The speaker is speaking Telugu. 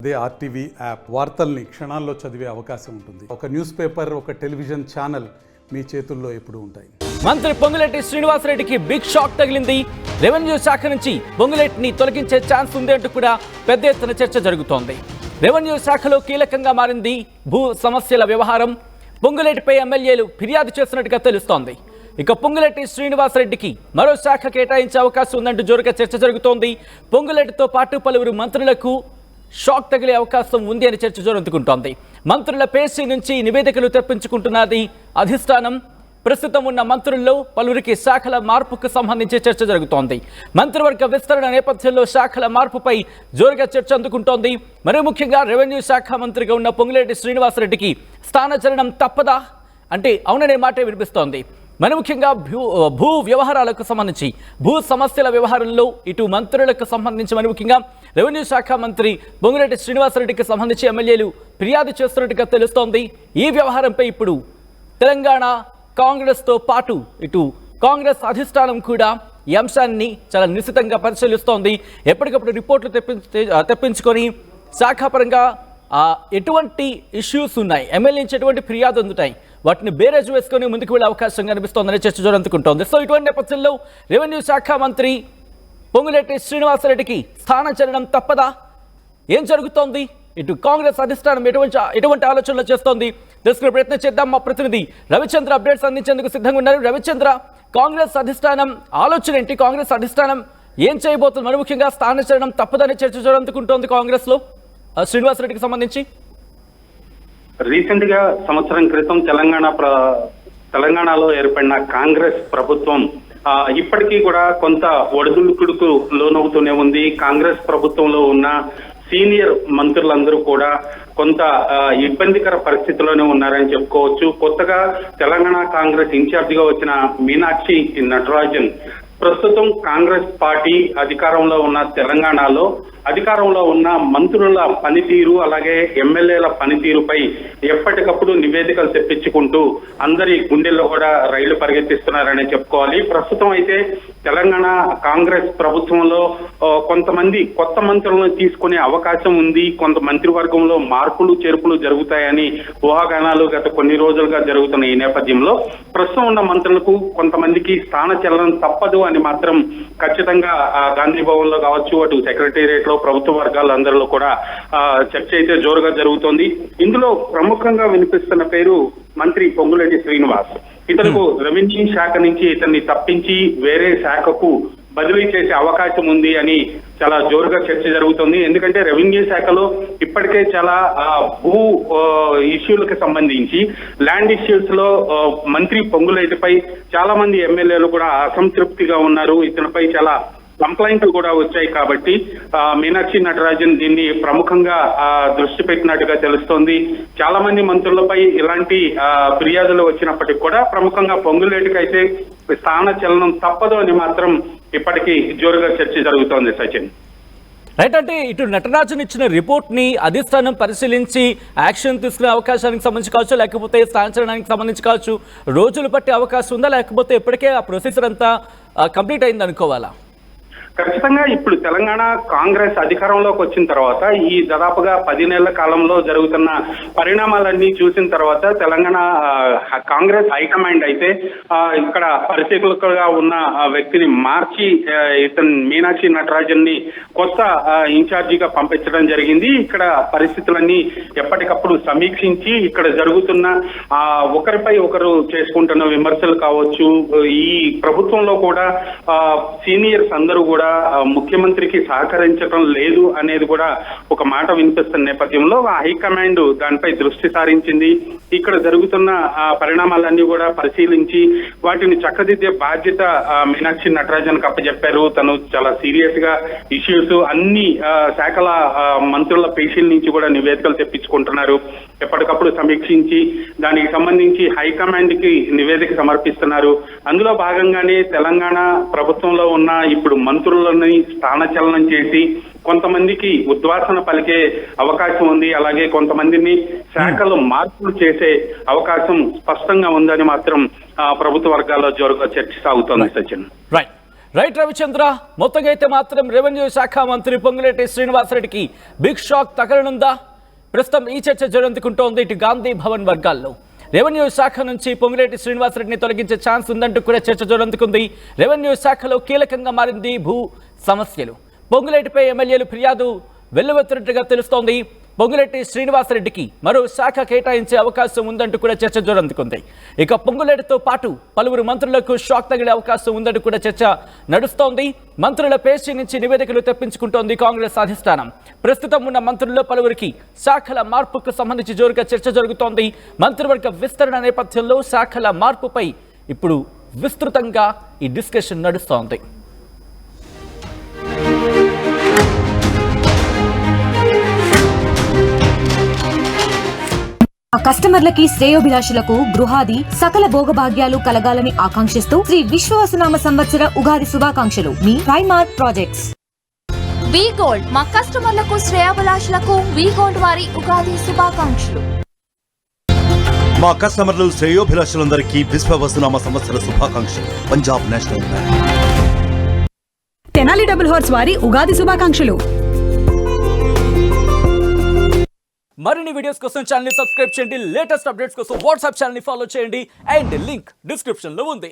అదే ఆర్టీవీ యాప్ వార్తల్ని క్షణాల్లో చదివే అవకాశం ఉంటుంది. ఒక న్యూస్ పేపర్, ఒక టెలివిజన్ ఛానల్ మీ చేతుల్లో ఎప్పుడూ ఉంటాయి. మంత్రి పొంగులేటి శ్రీనివాసరెడ్డికి బిగ్ షాక్ తగిలింది. రెవెన్యూ శాఖ నుంచి పొంగులేటిని తొలగించే ఛాన్స్ ఉంది అంటూ కూడా పెద్ద ఎత్తున చర్చ జరుగుతోంది. రెవెన్యూ శాఖలో కీలకంగా మారింది భూ సమస్యల వ్యవహారం. పొంగులేటిపై ఎమ్మెల్యేలు ఫిర్యాదు చేస్తున్నట్టుగా తెలుస్తోంది. ఇక పొంగులేటి శ్రీనివాసరెడ్డికి మరో శాఖ కేటాయించే అవకాశం ఉందంటూ జోరుగా చర్చ జరుగుతోంది. పొంగులేటితో పాటు పలువురు మంత్రులకు షాక్ తగిలే అవకాశం ఉంది అని చర్చ జోరందుకుంటోంది. మంత్రుల పేసీ నుంచి నివేదికలు తెప్పించుకుంటున్నది అధిష్టానం. ప్రస్తుతం ఉన్న మంత్రుల్లో పలువురికి శాఖల మార్పుకు సంబంధించి చర్చ జరుగుతోంది. మంత్రివర్గ విస్తరణ నేపథ్యంలో శాఖల మార్పుపై జోరుగా చర్చ అందుకుంటోంది. మరీ ముఖ్యంగా రెవెన్యూ శాఖ మంత్రిగా ఉన్న పొంగులేటి శ్రీనివాసరెడ్డికి స్థానచలనం తప్పదా అంటే అవుననే మాటే వినిపిస్తోంది. మరి ముఖ్యంగా భూ వ్యవహారాలకు సంబంధించి భూ సమస్యల వ్యవహారంలో ఇటు మంత్రులకు సంబంధించి మరి ముఖ్యంగా రెవెన్యూ శాఖ మంత్రి పొంగులేటి శ్రీనివాసరెడ్డికి సంబంధించి ఎమ్మెల్యేలు ఫిర్యాదు చేస్తున్నట్టుగా తెలుస్తోంది. ఈ వ్యవహారంపై ఇప్పుడు తెలంగాణ కాంగ్రెస్తో పాటు ఇటు కాంగ్రెస్ అధిష్టానం కూడా ఈ అంశాన్ని చాలా నిశితంగా పరిశీలిస్తోంది. ఎప్పటికప్పుడు రిపోర్ట్లు తెప్పించుకొని శాఖాపరంగా ఎటువంటి ఇష్యూస్ ఉన్నాయి, ఎమ్మెల్యే నుంచి ఎటువంటి ఫిర్యాదు అందుతాయి, వాటిని బేరేజ్ వేసుకొని ముందుకు వెళ్ళే అవకాశం కనిపిస్తోందని చర్చ జోరందుకుంటోంది. సో ఇటువంటి నేపథ్యంలో రెవెన్యూ శాఖ మంత్రి పొంగులేటి శ్రీనివాసరెడ్డికి స్థానచలనం తప్పదా? ఏం జరుగుతోంది? ఇటు కాంగ్రెస్ అధిష్టానం ఎటువంటి ఆలోచనలు చేస్తోంది తెలుసుకునే ప్రయత్నం చేద్దాం. మా ప్రతినిధి రవిచంద్ర అప్డేట్స్ అందించేందుకు సిద్ధంగా ఉన్నారు. రవిచంద్ర, కాంగ్రెస్ అధిష్టానం ఆలోచన ఏంటి? కాంగ్రెస్ అధిష్టానం ఏం చేయబోతుంది? మరి ముఖ్యంగా స్థానచలనం తప్పదని చర్చ జోరందుకుంటోంది కాంగ్రెస్ లో శ్రీనివాసరెడ్డికి సంబంధించి. రీసెంట్ గా సంవత్సరం క్రితం తెలంగాణలో ఏర్పడిన కాంగ్రెస్ ప్రభుత్వం ఇప్పటికీ కూడా కొంత ఒడిదుడుకుడుకు లోనవుతూనే ఉంది. కాంగ్రెస్ ప్రభుత్వంలో ఉన్న సీనియర్ మంత్రులందరూ కూడా కొంత ఇబ్బందికర పరిస్థితిలోనే ఉన్నారని చెప్పుకోవచ్చు. కొత్తగా తెలంగాణ కాంగ్రెస్ ఇన్ఛార్జిగా వచ్చిన మీనాక్షి నటరాజన్ ప్రస్తుతం కాంగ్రెస్ పార్టీ అధికారంలో ఉన్న తెలంగాణలో అధికారంలో ఉన్న మంత్రుల పనితీరు అలాగే ఎమ్మెల్యేల పనితీరుపై ఎప్పటికప్పుడు నివేదికలు తెప్పించుకుంటూ అందరి గుండెల్లో కూడా రైళ్లు పరిగెత్తిస్తున్నారని చెప్పుకోవాలి. ప్రస్తుతం అయితే తెలంగాణ కాంగ్రెస్ ప్రభుత్వంలో కొంతమంది కొత్త మంత్రులను తీసుకునే అవకాశం ఉంది. కొంత మంత్రివర్గంలో మార్పులు చేర్పులు జరుగుతాయని ఊహాగానాలు గత కొన్ని రోజులుగా జరుగుతున్న ఈ నేపథ్యంలో ప్రస్తుతం ఉన్న మంత్రులకు కొంతమందికి స్థానచలనం తప్పదు అని మాత్రం ఖచ్చితంగా గాంధీ భవన్ లో కావచ్చు, అటు సెక్రటేరియట్ లో ప్రభుత్వ వర్గాలందరిలో కూడా చర్చ అయితే జోరుగా జరుగుతోంది. ఇందులో ప్రముఖంగా వినిపిస్తున్న పేరు మంత్రి పొంగులేటి శ్రీనివాస్. ఇతరులకు రెవెన్యూ శాఖ నుంచి ఇతన్ని తప్పించి వేరే శాఖకు బదిలీ చేసే అవకాశం ఉంది అని చాలా జోరుగా చర్చ జరుగుతుంది. ఎందుకంటే రెవెన్యూ శాఖలో ఇప్పటికే చాలా భూ ఇష్యూలకు సంబంధించి ల్యాండ్ ఇష్యూస్ లో మంత్రి పొంగులేటిపై చాలా మంది ఎమ్మెల్యేలు కూడా అసంతృప్తిగా ఉన్నారు. ఇతనిపై చాలా కంప్లైంట్లు కూడా వచ్చాయి. కాబట్టి మీనాక్షి నటరాజన్ దీన్ని ప్రముఖంగా దృష్టి పెట్టినట్టుగా తెలుస్తోంది. చాలా మంది మంత్రులపై ఇలాంటి ఫిర్యాదులు వచ్చినప్పటికీ కూడా ప్రముఖంగా పొంగులేటికి అయితే స్థాన చలనం తప్పదు అని మాత్రం ఇప్పటికీ జోరుగా చర్చ జరుగుతోంది. సచిన్ రైట్, అంటే ఇటు నటరాజన్ ఇచ్చిన రిపోర్ట్ ని అధిష్టానం పరిశీలించి యాక్షన్ తీసుకునే అవకాశానికి సంబంధించి కావచ్చు, లేకపోతే స్థానించడానికి సంబంధించి కావచ్చు, రోజులు పట్టే అవకాశం ఉందా, లేకపోతే ఇప్పటికే ఆ ప్రొసీజర్ అంతా కంప్లీట్ అయింది అనుకోవాలా? ఖచ్చితంగా ఇప్పుడు తెలంగాణ కాంగ్రెస్ అధికారంలోకి వచ్చిన తర్వాత ఈ దాదాపుగా 10 నెలల కాలంలో జరుగుతున్న పరిణామాలన్నీ చూసిన తర్వాత తెలంగాణ కాంగ్రెస్ హైకమాండ్ అయితే ఇక్కడ పరిశీలకులుగా ఉన్న వ్యక్తిని మార్చి ఇతను మీనాక్షి నటరాజన్ ని కొత్త ఇన్ఛార్జిగా పంపించడం జరిగింది. ఇక్కడ పరిస్థితులన్నీ ఎప్పటికప్పుడు సమీక్షించి ఇక్కడ జరుగుతున్న ఒకరిపై ఒకరు చేసుకుంటున్న విమర్శలు కావచ్చు, ఈ ప్రభుత్వంలో కూడా సీనియర్స్ అందరూ కూడా ముఖ్యమంత్రికి సహకరించడం లేదు అనేది కూడా ఒక మాట వినిపిస్తున్న నేపథ్యంలో హైకమాండ్ దానిపై దృష్టి సారించింది. ఇక్కడ జరుగుతున్న పరిణామాలన్నీ కూడా పరిశీలించి వాటిని చక్కదిద్దే బాధ్యత మీనాక్షి నటరాజన్ అప్పచెప్పారు. తను చాలా సీరియస్ గా ఇష్యూస్ అన్ని శాఖల మంత్రుల పేషీల నుంచి కూడా నివేదికలు తెప్పించుకుంటున్నారు. ఎప్పటికప్పుడు సమీక్షించి దానికి సంబంధించి హైకమాండ్ కి నివేదిక సమర్పిస్తున్నారు. అందులో భాగంగానే తెలంగాణ ప్రభుత్వంలో ఉన్న ఇప్పుడు మంత్రులని స్థానచలనం చేసి కొంతమందికి ఉద్వాసన పలికే అవకాశం ఉంది. అలాగే కొంతమందిని శాఖలు మార్పులు చేసే అవకాశం స్పష్టంగా ఉందని మాత్రం ప్రభుత్వ వర్గాల్లో జోరుగా చర్చ సాగుతోంది. సచిన్ రైట్. రైట్ రవిచంద్ర, మొత్తంగా అయితే మాత్రం రెవెన్యూ శాఖ మంత్రి పొంగులేటి శ్రీనివాసరెడ్డికి బిగ్ షాక్ తగలనుందా? ప్రస్తుతం ఈ చర్చ జరుగుతుంటోంది ఇటు గాంధీ భవన్ వర్గాల్లో. రెవెన్యూ శాఖ నుంచి పొంగులేటి శ్రీనివాసరెడ్డిని తొలగించే ఛాన్స్ ఉందంటూ కూడా చర్చ జరుగుతుంది. రెవెన్యూ శాఖలో కీలకంగా మారింది భూ సమస్యలు. పొంగులేటిపై ఎమ్మెల్యేలు ఫిర్యాదు వెల్లువెత్తినట్టుగా తెలుస్తోంది. పొంగులేటి శ్రీనివాసరెడ్డికి మరో శాఖ కేటాయించే అవకాశం ఉందంటూ కూడా చర్చ జరుగుతుంది. ఇక పొంగులేటితో పాటు పలువురు మంత్రులకు షాక్ తగిలే అవకాశం ఉందంటూ కూడా చర్చ నడుస్తోంది. మంత్రుల పేషీ నుంచి నివేదికలు తెప్పించుకుంటోంది కాంగ్రెస్ అధిష్టానం. ప్రస్తుతం ఉన్న మంత్రుల్లో పలువురికి శాఖల మార్పుకు సంబంధించి జోరుగా చర్చ జరుగుతోంది. మంత్రివర్గ విస్తరణ నేపథ్యంలో శాఖల మార్పుపై ఇప్పుడు విస్తృతంగా ఈ డిస్కషన్ నడుస్తోంది. కస్టమర్లకి శ్రేయోభిలాషులకు గృహాది సకల భోగభాగ్యాలు కలగాలని ఆకాంక్షిస్తూ శ్రీ విశ్వవసనామ సంవత్సర ఉగాది శుభాకాంక్షలు. మీ ప్రైమార్ట్ ప్రాజెక్ట్స్. వి గోల్డ్ మా కస్టమర్లకు శ్రేయోభిలాషులకు వి గోల్డ్ వారి ఉగాది శుభాకాంక్షలు. మా కస్టమర్లు శ్రేయోభిలాషులందరికీ విశ్వవసనామ సంవత్సర శుభాకాంక్షలు. Punjab national bank. Tenali double horse వారి ఉగాది శుభాకాంక్షలు. మరిన్ని వీడియోస్ కోసం ఛానల్ ని సబ్స్క్రైబ్ చేయండి. లేటెస్ట్ అప్డేట్స్ కోసం వాట్సాప్ ఛానల్ ని ఫాలో చేయండి. అండ్ లింక్ డిస్క్రిప్షన్ లో ఉంది.